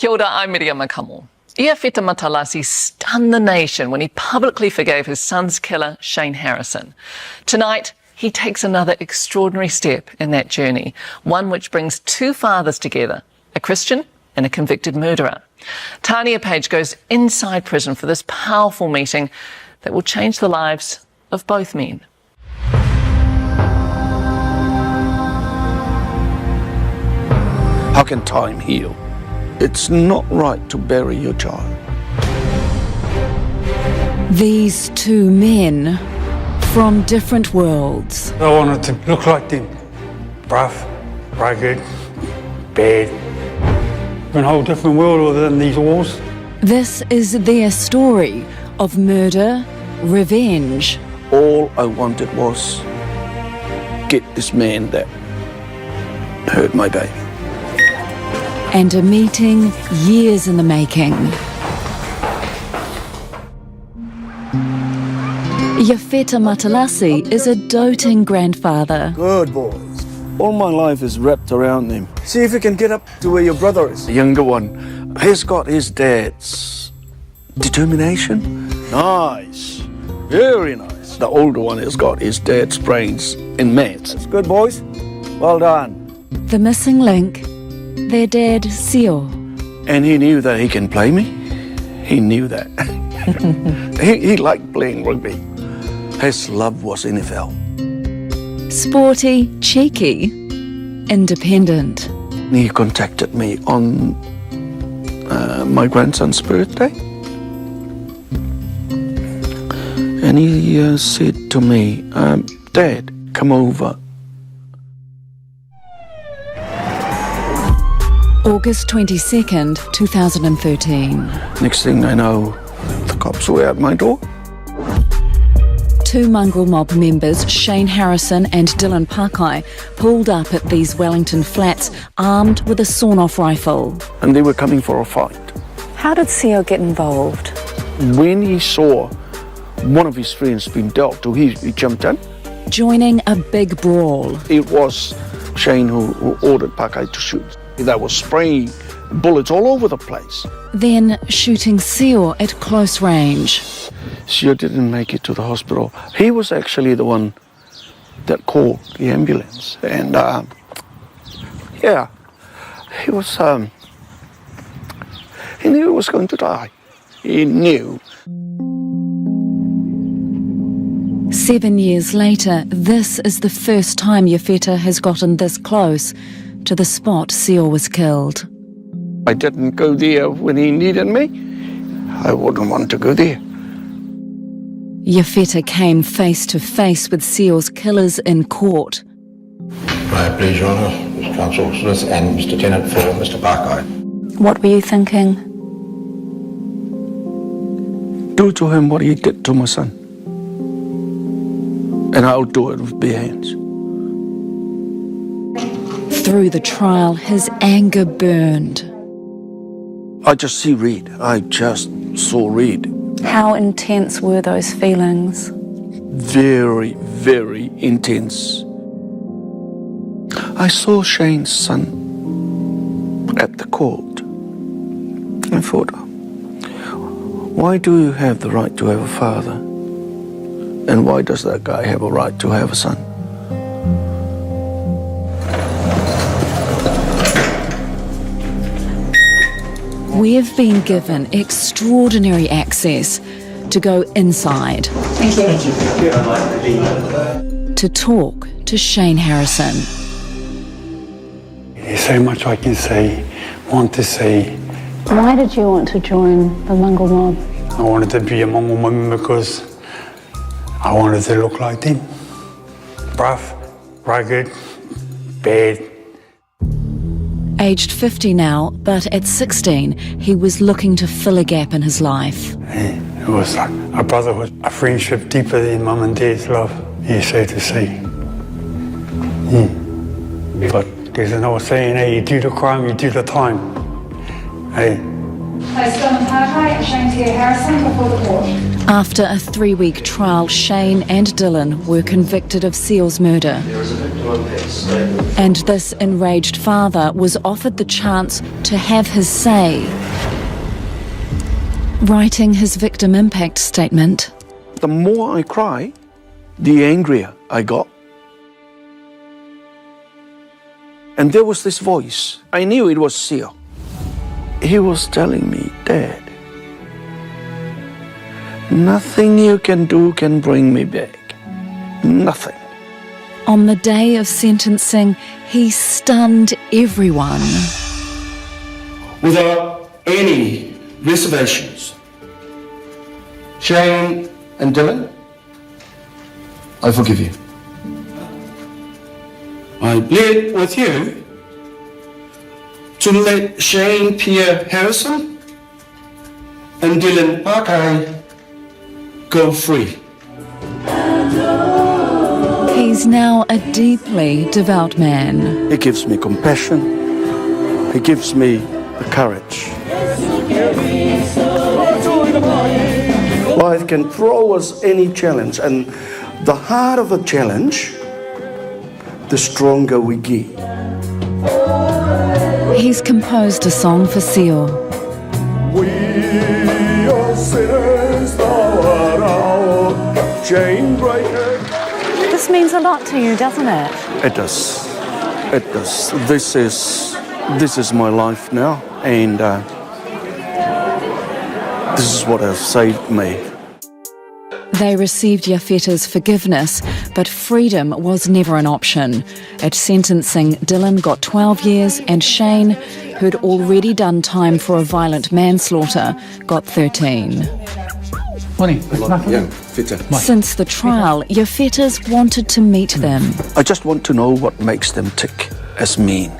Kia ora, I'm Miriam Makamo. Iawheta Matalasi stunned the nation when he publicly forgave his son's killer, Shane Harrison. Tonight, he takes another extraordinary step in that journey, one which brings two fathers together, a Christian and a convicted murderer. Tania Page goes inside prison for this powerful meeting that will change the lives of both men. How can time heal? It's not right to bury your child. These two men from different worlds. I wanted to look like them. Rough, rugged, bad. In a whole different world within these walls. This is their story of murder, revenge. All I wanted was get this man that hurt my baby. And a meeting years in the making. Iawheta Matalasi is a doting grandfather. Good boys. All my life is wrapped around them. See if you can get up to where your brother is. The younger one, he's got his dad's determination. Nice. Very nice. The older one has got his dad's brains in maths. That's good, boys. Well done. The missing link, their dad, Sio. And he knew that he can play me. He knew that. he liked playing rugby. His love was NFL. Sporty, cheeky, independent. He contacted me on my grandson's birthday. And he said to me, Dad, come over. August 22nd, 2013. Next thing I know, the cops were at my door. Two Mongrel Mob members, Shane Harrison and Dylan Pakai, pulled up at these Wellington flats armed with a sawn-off rifle. And they were coming for a fight. How did Sio get involved? When he saw one of his friends being dealt to, he jumped in. Joining a big brawl. It was Shane who ordered Pakai to shoot. They were spraying bullets all over the place. Then shooting Sio at close range. Sio didn't make it to the hospital. He was actually the one that called the ambulance. And, yeah, he was, he knew he was going to die. He knew. 7 years later, this is the first time Iawheta has gotten this close to the spot Sio was killed. I didn't go there when he needed me. I wouldn't want to go there. Iawheta came face to face with Sio's killers in court. I please, Your Honour, Mr. Counsel Smith and Mr. Tennant for Mr. Pakai. What were you thinking? Do to him what he did to my son. And I'll do it with bare hands. Through the trial, his anger burned. I just see red. I just saw red. How intense were those feelings? Very, very intense. I saw Shane's son at the court. I thought, why do you have the right to have a father? And why does that guy have a right to have a son? We have been given extraordinary access to go inside. Thank you. To talk to Shane Harrison. There's so much I can say, want to say. Why did you want to join the Mongrel Mob? I wanted to be a Mongrel Mob because I wanted to look like them. Rough, rugged, bad. Aged 50 now, but at 16, he was looking to fill a gap in his life. It was like a brotherhood, a friendship deeper than mum and dad's love, so to say. But there's another saying, you do the crime, you do the time. Place Dylan Pakai and Shane Harrison before the court. After a 3-week trial, Shane and Dylan were convicted of Sio's murder. There is a victim. And this enraged father was offered the chance to have his say. Writing his victim impact statement. The more I cry, the angrier I got. And there was this voice. I knew it was Seal. He was telling me, Dad, nothing you can do can bring me back. Nothing. On the day of sentencing, he stunned everyone. Without any reservations, Shane and Dylan, I forgive you. I plead with you to let Shane Pierre Harrison and Dylan Parker go free. He's now a deeply devout man. He gives me compassion. He gives me the courage. Life can throw us any challenge, and the harder the challenge, the stronger we get. He's composed a song for Seal. We are sinners, thou art our chain breaker. This means a lot to you, doesn't it? It does. It does. This is my life now, and this is what has saved me. They received Yafeta's forgiveness, but freedom was never an option. At sentencing, Dylan got 12 years and Shane, who'd already done time for a violent manslaughter, got 13. Since the trial, Yafeta's wanted to meet them. I just want to know what makes them tick as men.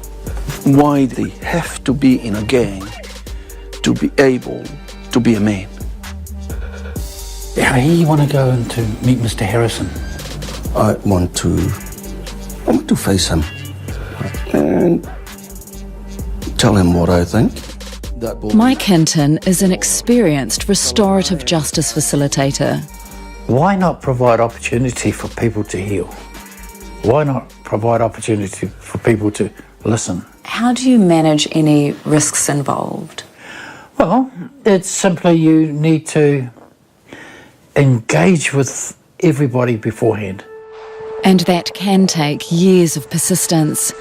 Why they have to be in a gang to be able to be a man. How do you want to go and to meet Mr. Harrison? I want to face him and tell him what I think. Mike Hinton is an experienced restorative justice facilitator. Why not provide opportunity for people to heal? Why not provide opportunity for people to listen? How do you manage any risks involved? Well, it's simply you need to engage with everybody beforehand. And that can take years of persistence.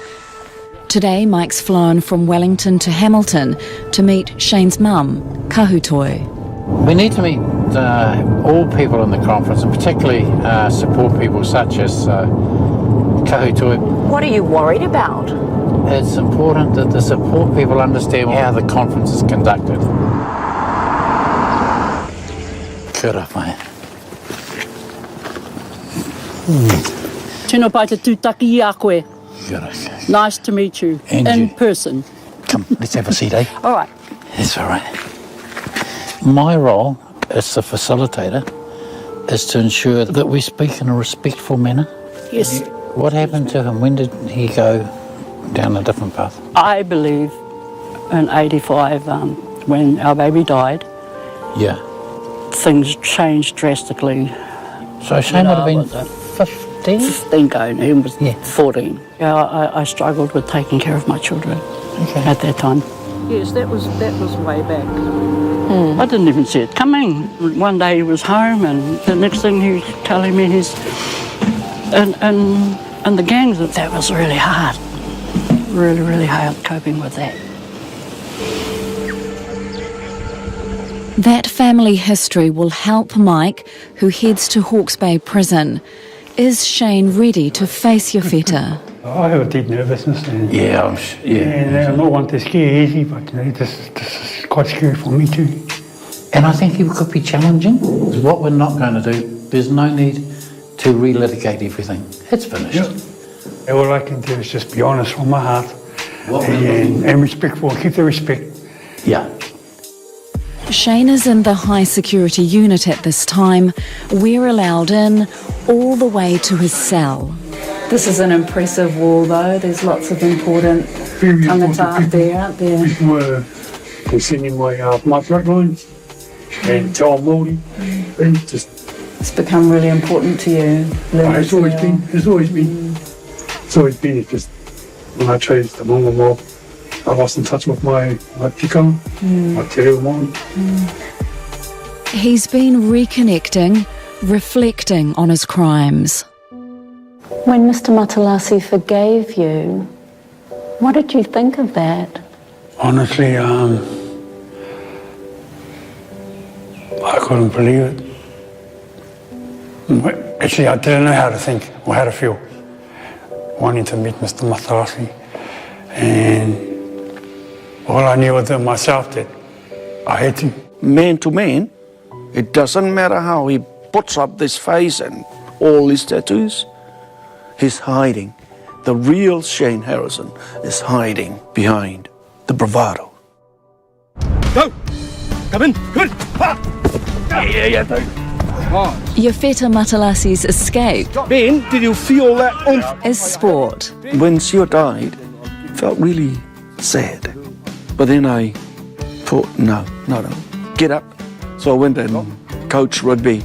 Today, Mike's flown from Wellington to Hamilton to meet Shane's mum, Kahutoi. We need to meet all people in the conference, and particularly support people such as Kahutoi. What are you worried about? It's important that the support people understand how the conference is conducted. Kia ora, mate. Tēnā pai te tūtaki I a koe. Nice to meet you in person. Come, let's have a seat, eh? All right. That's all right. My role as the facilitator is to ensure that we speak in a respectful manner. Yes. What happened to him? When did he go down a different path? I believe in 85, when our baby died, Yeah. things changed drastically. So Shane would have been 15? 15 going, he was 14. Yeah, I struggled with taking care of my children at that time. Yes, that was way back. I didn't even see it coming. One day he was home, and the next thing he was telling me he's and the gangs. That was really hard. Really, really hard coping with that. That family history will help Mike, who heads to Hawke's Bay Prison. Is Shane ready to face Yafeta? I have a deep nervousness. And, Yeah. and I'm not one to scare easy, but this is quite scary for me too. And I think it could be challenging. What we're not going to do, there's no need to relitigate everything. It's finished. Yeah. All I can do is just be honest from my heart and respectful, keep the respect. Yeah. Shane is in the high security unit at this time. We're allowed in all the way to his cell. This is an impressive wall though. There's lots of important tangata up there, aren't there? People were sending my front lines and Tom Māori. It's become really important to you. It's always been. It's always been it. Just when I chose the Mongrel Mob, I lost in touch with my tikanga, my te reo mai. He's been reconnecting, reflecting on his crimes. When Mr. Matalasi forgave you, what did you think of that? Honestly, I couldn't believe it. Actually, I didn't know how to think or how to feel. Wanting to meet Mr. Matalasi, and all I knew within myself that I had to. Man to man, it doesn't matter how he puts up this face and all his tattoos, he's hiding. The real Shane Harrison is hiding behind the bravado. Go! Come in! Come in! Yeah. Yafeta Matalasi's escape Ben, did you feel that oomph? is sport. When Sio died, it felt really sad. But then I thought, no. Get up. So I went and coached rugby.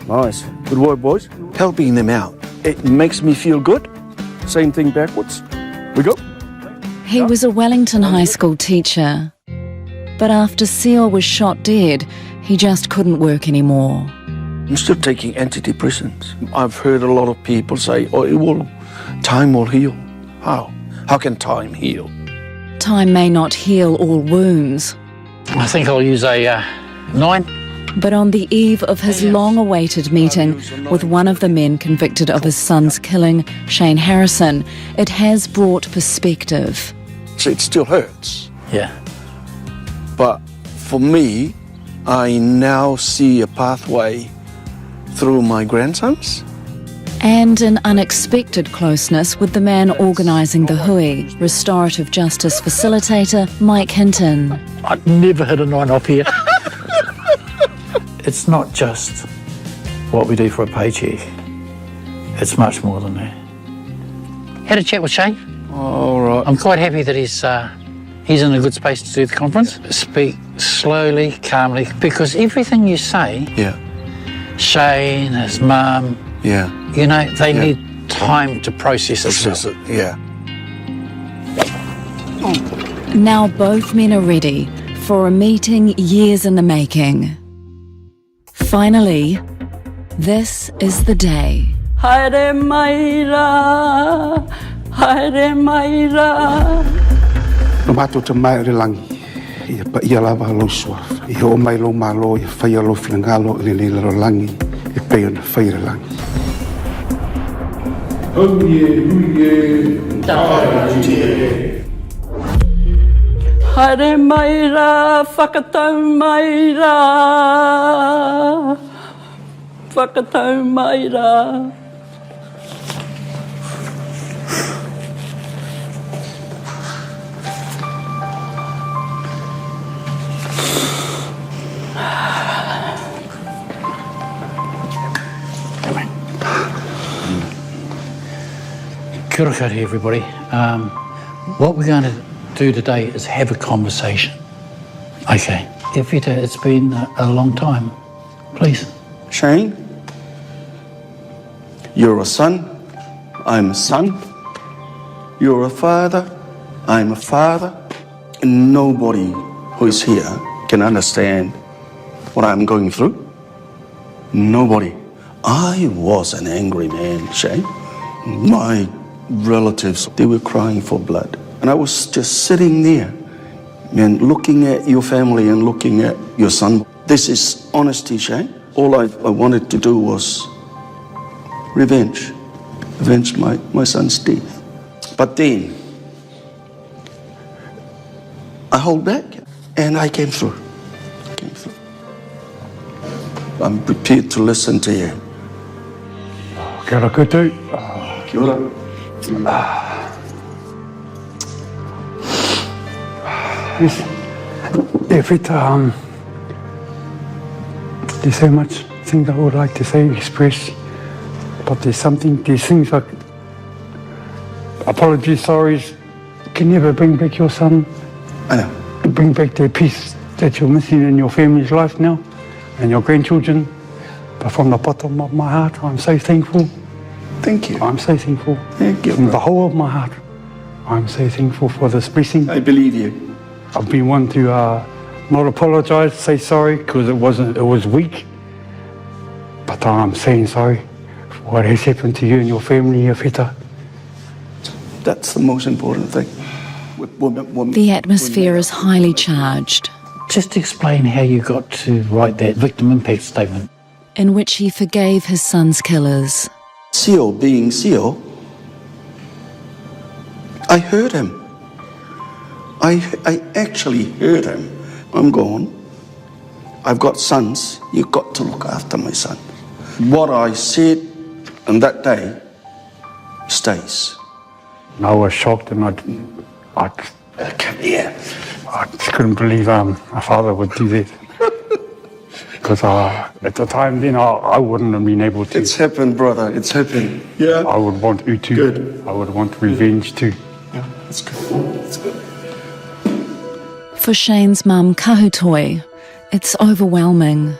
Nice. Good work, boys. Helping them out. It makes me feel good. Same thing backwards. We go. He was a Wellington High School teacher. But after Seal was shot dead, he just couldn't work anymore. I'm still taking antidepressants. I've heard a lot of people say, time will heal. How? How can time heal? Time may not heal all wounds. I think I'll use a 9. But on the eve of his long-awaited meeting with one of the men convicted of his son's killing, Shane Harrison, it has brought perspective. So it still hurts. Yeah. But for me, I now see a pathway through my grandsons. And an unexpected closeness with the man organising the hui, restorative justice facilitator Mike Hinton. I'd never hit a 9 off here. It's not just what we do for a paycheck. It's much more than that. Had a chat with Shane. All right. I'm quite happy that he's in a good space to do the conference. Speak slowly, calmly, because everything you say, Shane, his mum, you know, they need time to process it. Now both men are ready for a meeting years in the making. Finally, this is the day. Haere maira, haere maira. No mato te mai re langi, ia pa ia lava lo soa. Ia o mai lo malo, ia whai alo whilangalo i le lo langi, e pei ona whai re langi. Huye, Haere maira, whakatau maira. Whakatau maira. Kia ora koutou, everybody. What we're going to do today is have a conversation. Okay. Yafeta, it's been a long time. Please. Shane, you're a son, I'm a son. You're a father, I'm a father. And nobody who is here can understand what I'm going through. Nobody. I was an angry man, Shane. My relatives, they were crying for blood. And I was just sitting there and looking at your family and looking at your son. This is honesty, Shane. All I wanted to do was revenge my son's death. But then I hold back and I came through. I'm prepared to listen to you. Kia ora koutou. Kia ora. Yes, Yafeta, there's so much things I would like to say, express, but there's things like apologies, sorries, can never bring back your son. I know. Bring back the peace that you're missing in your family's life now, and your grandchildren. But from the bottom of my heart, I'm so thankful Thank you. I'm so thankful. Thank you. From the whole of my heart, I'm so thankful for this blessing. I believe you. I've been one to not apologise, say sorry, because it was weak. But I'm saying sorry for what has happened to you and your family, your wheta. That's the most important thing. The atmosphere is highly charged, Just explain how you got to write that victim impact statement. in which he forgave his son's killers. Seal being Seal, I heard him. I actually heard him. I'm gone. I've got sons. You've got to look after my son. What I said on that day stays. I was shocked and I just couldn't believe a father would do that. Because at the time then I wouldn't have been able to. It's happened, brother. It's happened. Yeah. I would want utu. Good. I would want revenge too. Yeah, that's good. That's good. For Shane's mum, Kahutoi, it's overwhelming.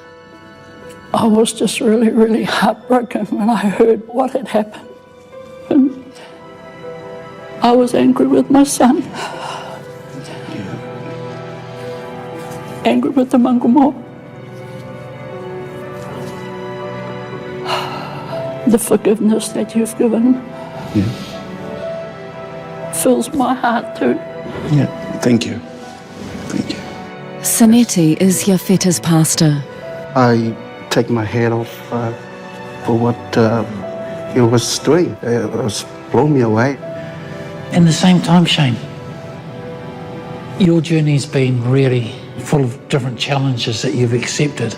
I was just really, really heartbroken when I heard what had happened. And I was angry with my son. Angry with the Mongrel Mob. The forgiveness that you've given fills my heart too. Yeah, thank you. Thank you. Sanetti is Yafeta's pastor. I take my head off for what he was doing. It was blowing me away. At the same time, Shane, your journey's been really full of different challenges that you've accepted.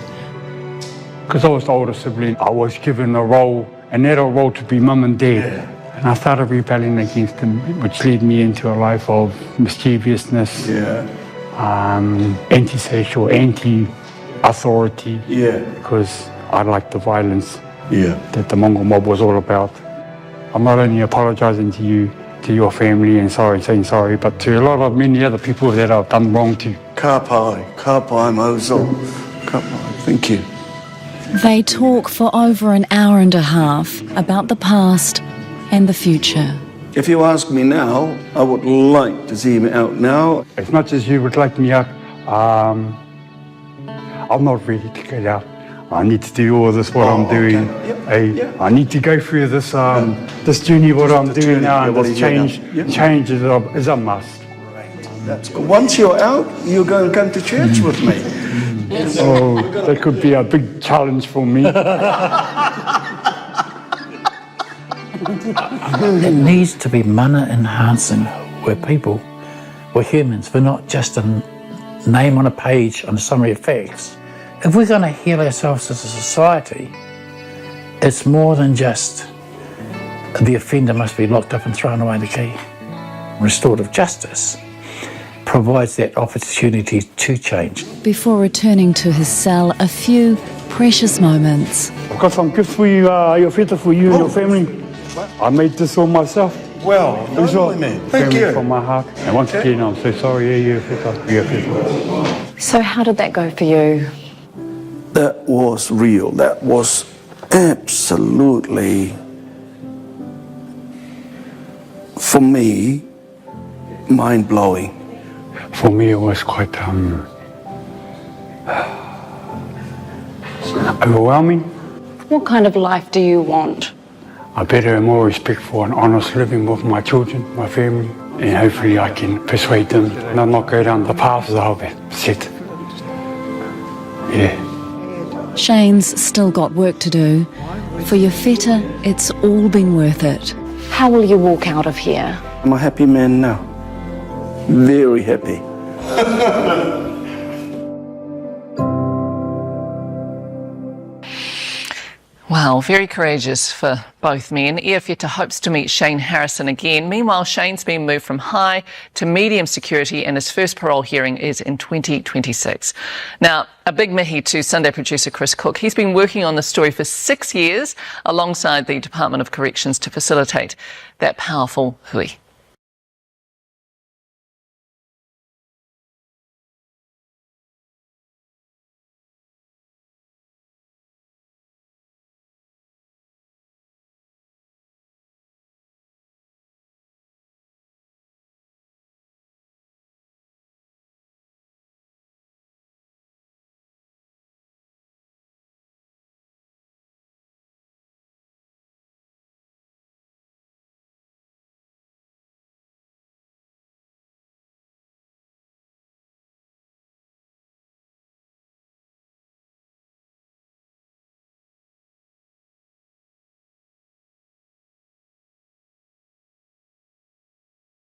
Because I was the older sibling, I was given a role, an adult role to be mum and dad. Yeah. And I started rebelling against him, which led me into a life of mischievousness, antisocial, anti-authority. Yeah. Because I liked the violence Yeah. that the Mongrel Mob was all about. I'm not only apologising to you, to your family and saying sorry, but to a lot of many other people that I've done wrong to. Ka pai Mosel. Ka pai. Thank you. They talk for over an hour and a half about the past and the future. If you ask me now, I would like to see him out now. As much as you would like me out, I'm not ready to get out. I need to do all this, what I'm doing. Yep. I need to go through this this journey, what I'm doing now, and this change is a must. That's good. Once you're out, you're going to come to church with me. Oh, that could be a big challenge for me. It needs to be mana enhancing. We're humans. We're not just a name on a page on a summary of facts. If we're going to heal ourselves as a society, it's more than just the offender must be locked up and thrown away the key. Restorative justice provides that opportunity to change. Before returning to his cell, a few precious moments. I've got some gifts for you, your wheta, for you and your family. I made this all myself. Well, man. Thank you. From my heart. And once again, I'm so sorry, your wheta. So how did that go for you? That was real. That was absolutely, for me, mind-blowing. For me, it was quite overwhelming. What kind of life do you want? A better and more respectful and honest living with my children, my family, and hopefully I can persuade them and not go down the path that I've set. Yeah. Shane's still got work to do. For Yafeta, it's all been worth it. How will you walk out of here? I'm a happy man now. Very happy. Wow, very courageous for both men. Iawheta hopes to meet Shane Harrison again. Meanwhile, Shane's been moved from high to medium security and his first parole hearing is in 2026. Now, a big mihi to Sunday producer Chris Cook. He's been working on this story for 6 years alongside the Department of Corrections to facilitate that powerful hui.